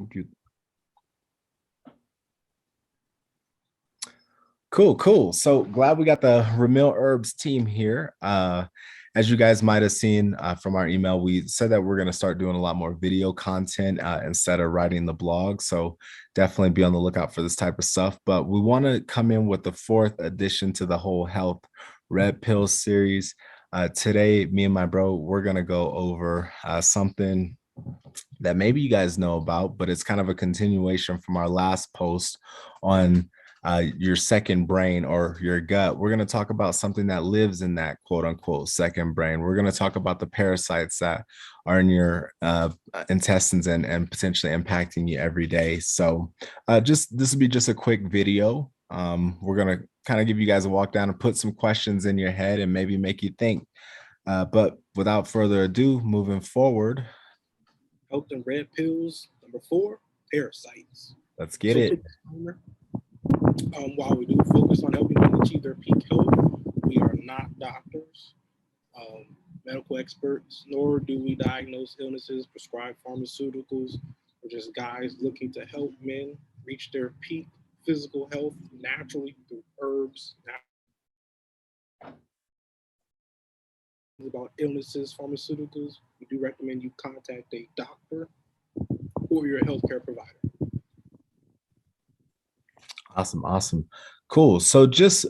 Computer. Cool. So glad we got the Ramil Herbs team here. As you guys might have seen from our email, we said that we're going to start doing a lot more video content instead of writing the blog. So definitely be on the lookout for this type of stuff. But we want to come in with the fourth addition to the whole health red pill series. Today, me and my bro, we're going to go over something that maybe you guys know about, but it's kind of a continuation from our last post on your second brain or your gut. We're going to talk about something that lives in that quote unquote second brain. We're going to talk about the parasites that are in your intestines and potentially impacting you every day. So just this will be just a quick video. We're going to kind of give you guys a walk down and put some questions in your head and maybe make you think. But without further ado, moving forward, health and red pills. Number 4, parasites. Let's get it. While we do focus on helping them achieve their peak health, we are not doctors, medical experts, nor do we diagnose illnesses, prescribe pharmaceuticals. We're just guys looking to help men reach their peak physical health naturally through herbs. About illnesses, pharmaceuticals, we do recommend you contact a doctor or your healthcare provider. Awesome. Cool. So just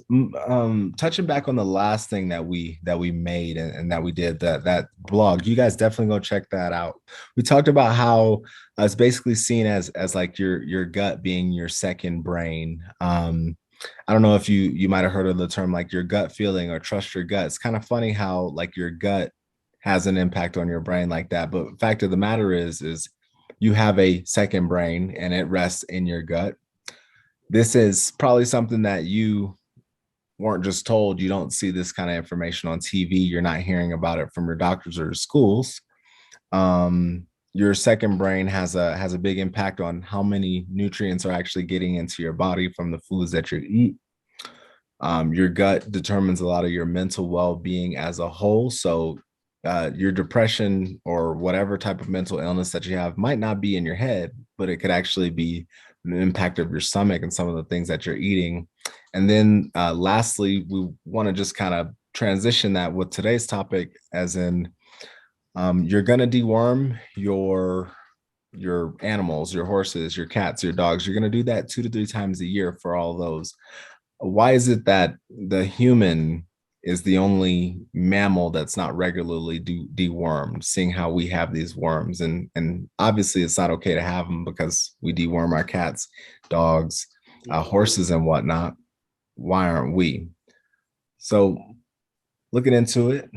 touching back on the last thing that we made and that we did, that blog, you guys definitely go check that out. We talked about how it's basically seen as like your gut being your second brain. I don't know if you might have heard of the term like your gut feeling or trust your gut. It's kind of funny how like your gut has an impact on your brain like that. But fact of the matter is you have a second brain and it rests in your gut. This is probably something that you weren't just told. You don't see this kind of information on TV. You're not hearing about it from your doctors or schools. Your second brain has a big impact on how many nutrients are actually getting into your body from the foods that you eat. Your gut determines a lot of your mental well-being as a whole. So your depression or whatever type of mental illness that you have might not be in your head, but it could actually be an impact of your stomach and some of the things that you're eating. And then lastly, we want to just kind of transition that with today's topic, as in you're going to deworm your animals, your horses, your cats, your dogs. You're going to do that 2 to 3 times a year for all those. Why is it that the human is the only mammal that's not regularly dewormed, seeing how we have these worms? And obviously it's not okay to have them because we deworm our cats, dogs, horses and whatnot. Why aren't we? So looking into it.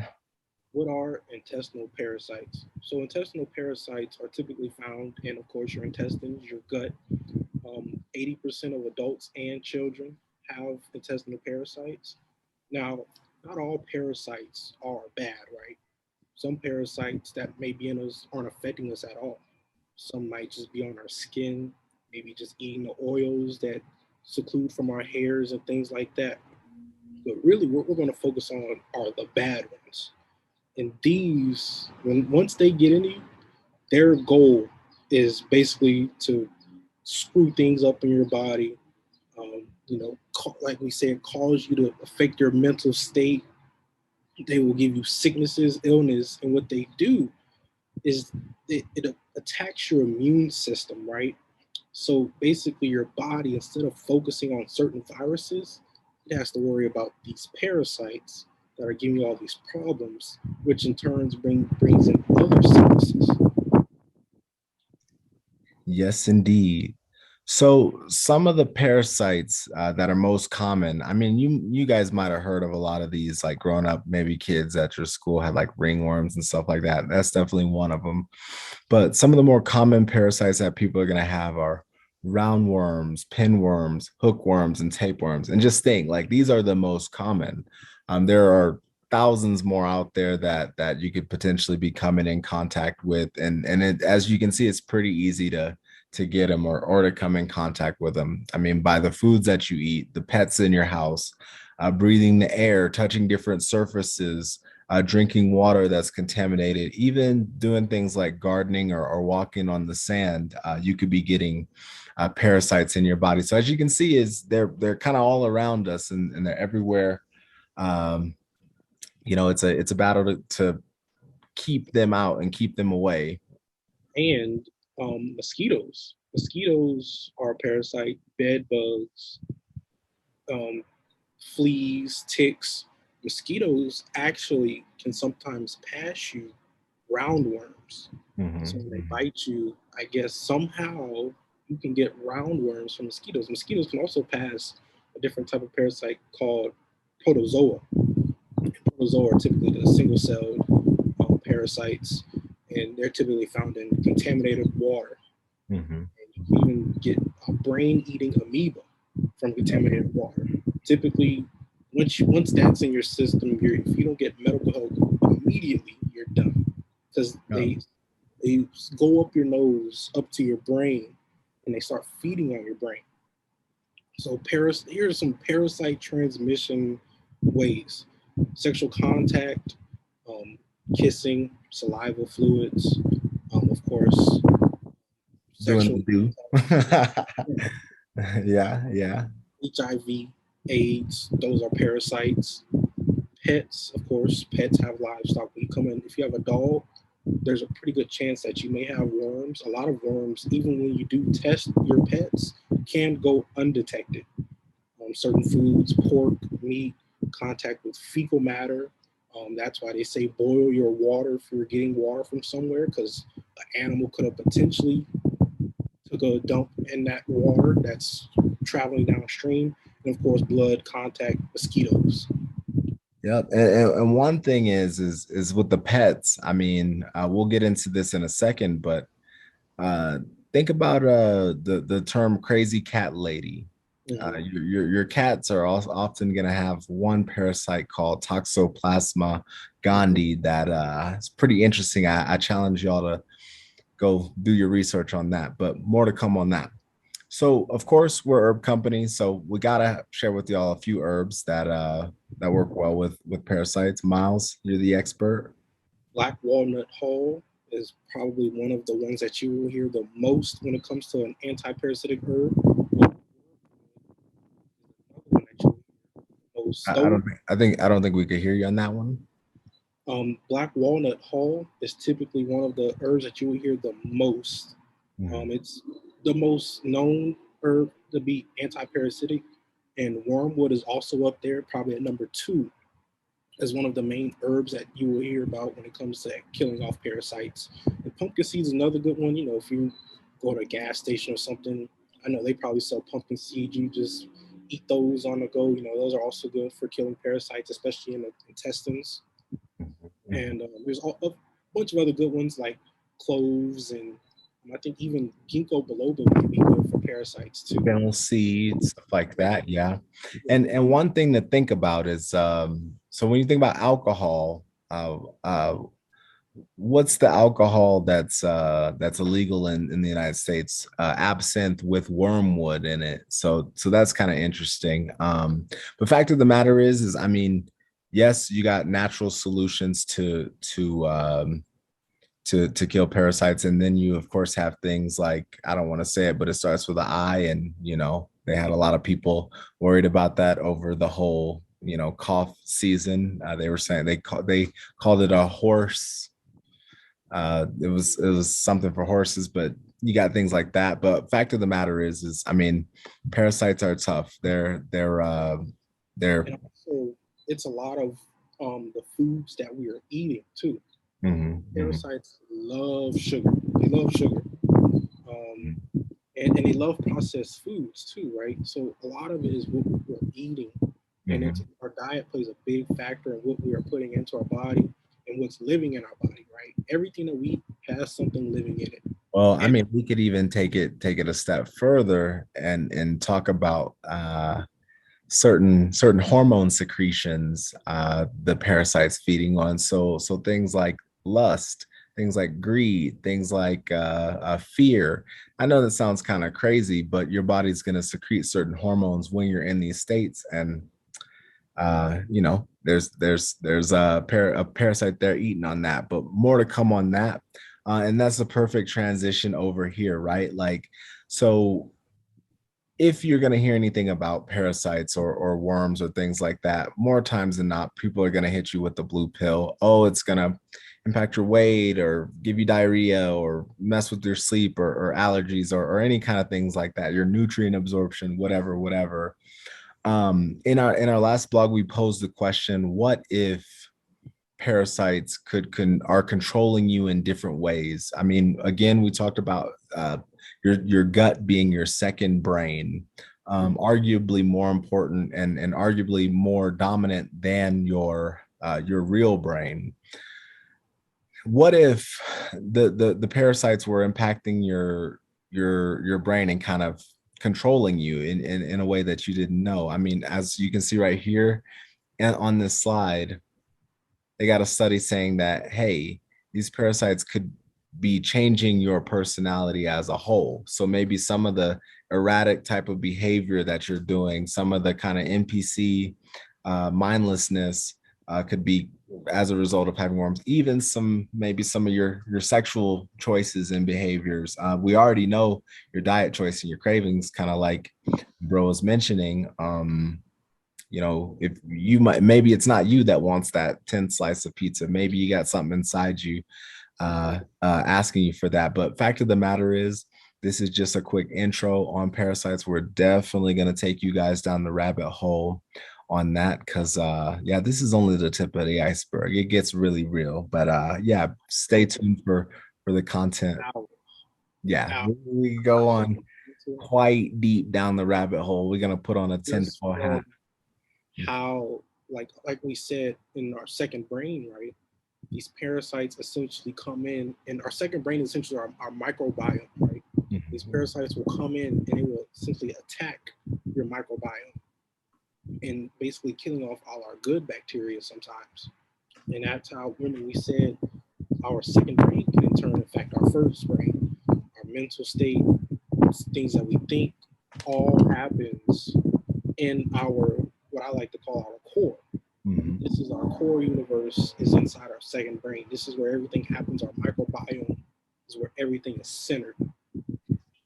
What are intestinal parasites? So intestinal parasites are typically found in, of course, your intestines, your gut. 80% of adults and children have intestinal parasites. Now, not all parasites are bad, right? Some parasites that may be in us aren't affecting us at all. Some might just be on our skin, maybe just eating the oils that seclude from our hairs and things like that. But really, what we're going to focus on are the bad ones. And these, once they get into you, their goal is basically to screw things up in your body. Like we said, cause you to affect your mental state. They will give you sicknesses, illness, and what they do is it attacks your immune system, right? So basically, your body, instead of focusing on certain viruses, it has to worry about these parasites that are giving you all these problems, which in turn brings in other sicknesses. Yes, indeed. So some of the parasites that are most common, I mean, you guys might have heard of a lot of these, like growing up, maybe kids at your school had like ringworms and stuff like that. That's definitely one of them. But some of the more common parasites that people are going to have are roundworms, pinworms, hookworms, and tapeworms. And just think, like these are the most common. There are thousands more out there that you could potentially be coming in contact with, and as you can see, it's pretty easy to get them or to come in contact with them. I mean, by the foods that you eat, the pets in your house, breathing the air, touching different surfaces, drinking water that's contaminated, even doing things like gardening or walking on the sand, you could be getting parasites in your body. So as you can see, is they're kind of all around us, and they're everywhere. Um, it's a battle to keep them out and keep them away. And mosquitoes. Mosquitoes are a parasite. Bed bugs, um, fleas, ticks. Mosquitoes actually can sometimes pass you roundworms. So when they Mhm. bite you, I guess somehow you can get roundworms from mosquitoes. Mosquitoes can also pass a different type of parasite called protozoa. Protozoa are typically the single-celled parasites, and they're typically found in contaminated water. Mhm. And you can even get a brain-eating amoeba from contaminated water. Typically, once that's in your system, if you don't get medical help immediately, you're done because Yeah. they go up your nose, up to your brain, and they start feeding on your brain. So here are some parasite transmission ways: sexual contact, um, kissing, saliva fluids, of course, Doing sexual the do. contact, Yeah, yeah. HIV, AIDS. Those are parasites. Pets, of course, pets have livestock. When you come in, if you have a dog, there's a pretty good chance that you may have worms. A lot of worms, even when you do test your pets, can go undetected. Certain foods, pork, meat, contact with fecal matter. That's why they say boil your water if you're getting water from somewhere, because an animal could have potentially took a dump in that water that's traveling downstream. And of course, blood contact, mosquitoes. Yep. And one thing is with the pets. I mean, we'll get into this in a second, but uh, think about the term crazy cat lady. Mhm. Your cats are also often going to have one parasite called Toxoplasma gondii that is pretty interesting. I challenge y'all to go do your research on that, but more to come on that. So, of course, we're herb company, so we gotta share with y'all a few herbs that work well with parasites. Miles, you're the expert. Black walnut hull is probably one of the ones that you will hear the most when it comes to an anti-parasitic herb. Another one that you will hear most. I don't think I don't think we could hear you on that one. Black walnut hull is typically one of the herbs that you will hear the most. Mhm. It's the most known herb to be anti-parasitic, and wormwood is also up there, probably at number two, as one of the main herbs that you will hear about when it comes to killing off parasites. And pumpkin seeds is another good one. You know, if you go to a gas station or something, I know they probably sell pumpkin seeds. You just eat those on the go. You know, those are also good for killing parasites, especially in the intestines. Mhm. And there's a bunch of other good ones like cloves and I think even ginkgo biloba might be good for parasites too. Fennel seeds, stuff like Yeah, that. Yeah. yeah, And one thing to think about is so when you think about alcohol, what's the alcohol that's illegal in the United States? Absinthe with wormwood in it. So that's kind of interesting. But fact of the matter is I mean, yes, you got natural solutions to kill parasites, and then you of course have things like, I don't want to say it, but it starts with an I, and they had a lot of people worried about that over the whole cough season. They were saying they called it a horse. It was something for horses, but you got things like that. But fact of the matter is I mean, parasites are tough. They're and also it's a lot of the foods that we are eating too. mhm, mhm, Parasites love sugar. They love sugar. Um, and they love processed foods too, right? So a lot of it is what we're eating, and it's mhm. our diet plays a big factor in what we are putting into our body and what's living in our body, right? Everything that we eat has something living in it, Well, I and mean, we could even take it a step further and talk about certain hormone secretions the parasites feeding on. So things like lust, things like greed, things like fear. I know that sounds kind of crazy, but your body's going to secrete certain hormones when you're in these states, and there's a parasite there eating on that, but more to come on that. And that's the perfect transition over here, right? Like, so if you're going to hear anything about parasites or worms or things like that, more times than not, people are going to hit you with the blue pill. Oh, it's going to impact your weight or give you diarrhea or mess with your sleep or allergies or any kind of things like that, your nutrient absorption, whatever. In our last blog, we posed the question, what if parasites are controlling you in different ways? I mean, again, we talked about your gut being your second brain, arguably more important and arguably more dominant than your real brain. What if the parasites were impacting your brain and kind of controlling you in a way that you didn't know? I mean, as you can see right here and on this slide, they got a study saying that, hey, these parasites could be changing your personality as a whole. So maybe some of the erratic type of behavior that you're doing, some of the kind of NPC mindlessness could be as a result of having worms. Even maybe some of your sexual choices and behaviors. We already know your diet choice and your cravings, kind of like bro was mentioning. If you might, maybe it's not you that wants that 10 slice of pizza. Maybe you got something inside you asking you for that. But fact of the matter is, this is just a quick intro on parasites. We're definitely going to take you guys down the rabbit hole on that because yeah, this is only the tip of the iceberg. It gets really real. But yeah, stay tuned for the content. Hours, Yeah, hours, we go on into quite deep down the rabbit hole. We're gonna put on a just tinfoil hat. from how, like we said in our second brain, right? These parasites essentially come in, and our second brain is essentially our microbiome, right? These Mhm. parasites will come in and it will essentially attack your microbiome and basically killing off all our good bacteria sometimes. And that's how, remember, we said our second brain can in turn affect our first brain, our mental state, things that we think, all happens in our, what I like to call our core. Mhm. This is our core universe, is inside our second brain. This is where everything happens. Our microbiome is where everything is centered.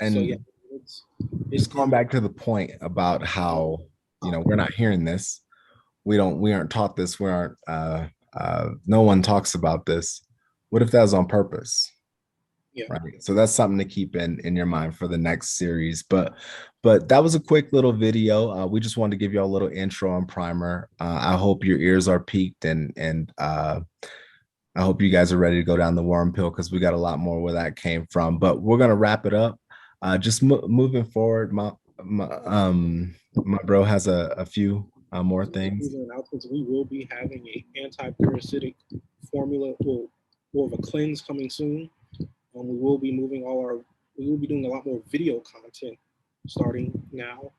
So yeah, And it's just going it back to the point about how we're not hearing this, we aren't taught this, we aren't no one talks about this. What if that was on purpose? yeah. Right. So that's something to keep in your mind for the next series. But that was a quick little video. We just wanted to give you a little intro and primer. I hope your ears are peaked and I hope you guys are ready to go down the worm pill because we got a lot more where that came from. But we're gonna wrap it up. Just moving forward, my bro has a few more So just things. these are announcements. We will be having a anti-parasitic formula, well, more of a cleanse coming soon. We will be moving all our. We will be doing a lot more video content starting now.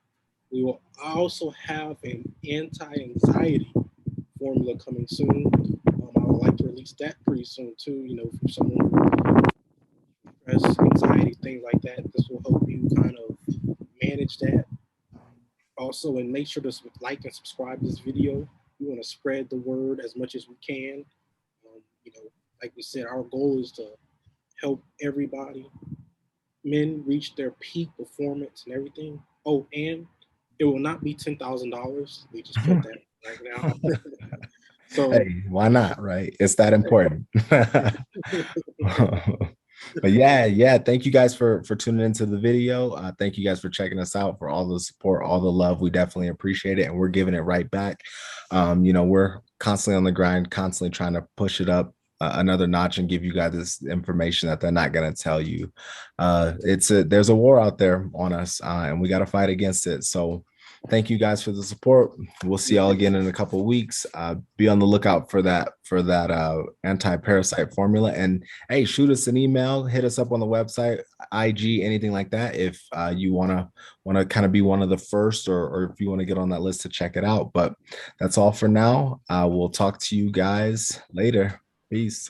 We will also have an anti-anxiety formula coming soon. I would like to release that pretty soon too. You know, for someone who has anxiety, things like that. This will help you kind of manage that. Also, and make sure to like and subscribe to this video. We want to spread the word as much as we can. Like we said, our goal is to help everybody, men reach their peak performance and everything. Oh, and it will not be $10,000. We just put that right now. So Hey, why not? Right? It's that important. But yeah, thank you guys for tuning into the video. Thank you guys for checking us out, for all the support, all the love. We definitely appreciate it, and we're giving it right back. We're constantly on the grind, constantly trying to push it up another notch and give you guys this information that they're not going to tell you. There's a war out there on us, and we got to fight against it. So thank you guys for the support. We'll see y'all again in a couple of weeks. Be on the lookout for that anti-parasite formula. And hey, shoot us an email, hit us up on the website, IG, anything like that. If you wanna kind of be one of the first, or if you want to get on that list to check it out. But that's all for now. We'll talk to you guys later. Peace.